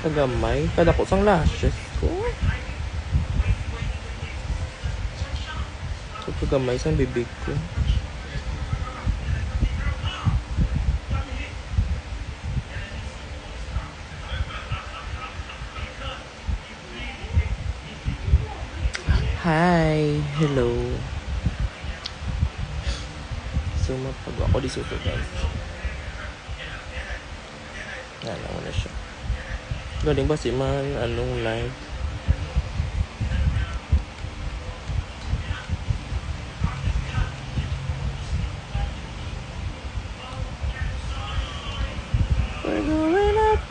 Kagamay. Kada ko sang lashes ko. So, kagamay sang bibig ko. Hi! Hello! So, mapagawa ko dito guys. Nalaw na siya. Galing ba si man anong live? We're going up,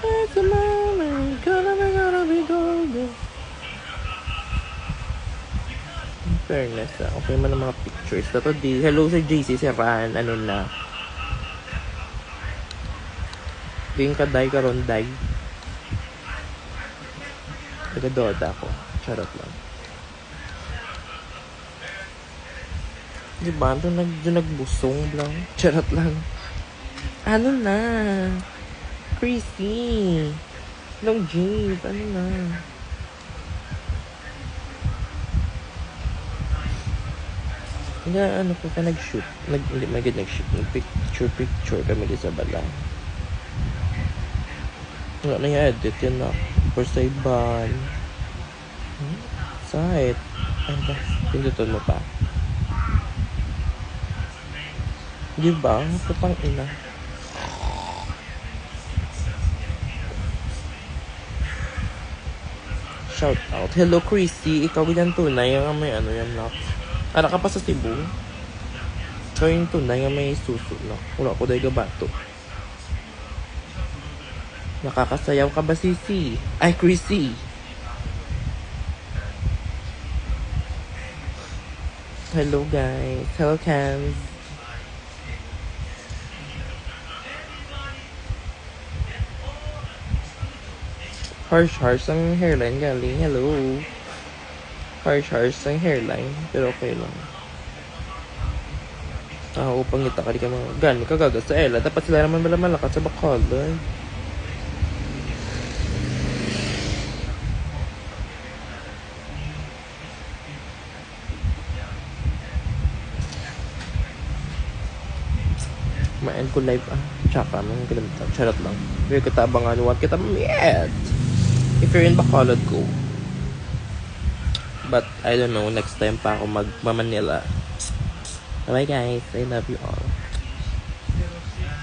it's a moment, gonna be golden. Fairness okay man ang mga pictures. Dato di, hello sa JC, si Ran, ano na. Yung kaday karon day. Nagadoda ako. Charot lang. Diba? Doon nagbusong lang. Charot lang. Ano na? Chrissy. Long jeans. Ano na? Nga, ano ko ka nag-shoot. Hindi magiging nag-shoot. Nag-picture kami di sa balang. Wala na yung edit yan na. For Saiban. Site. Ano ba? Pindutin mo pa. Diba? Patang ina. Shout out. Hello, Chrissy. Ikaw yan tunay. Yung may ano yan na. Ara ka pa sa Cebu. Ikaw yung tunay yung may suso na. Wala ko dahil gabato. Nakakasayaw ka ba, Sisi? Ay, Chrissy. Hello, guys. Hello, Cams. Harsh ang hairline galing. Hello. Harsh ang hairline. Pero okay lang. Upang kita ka di ka mga gani kagagas sa Ella. Dapat sila naman malakas sa Bacolod. Ma-end ko live Tsaka mga ganito. Charot lang. Pero kita abangan what kita mamiyet. If you're in Bacolod, go. But I don't know, next time pa ako mag-Manila. Bye guys, I love you all.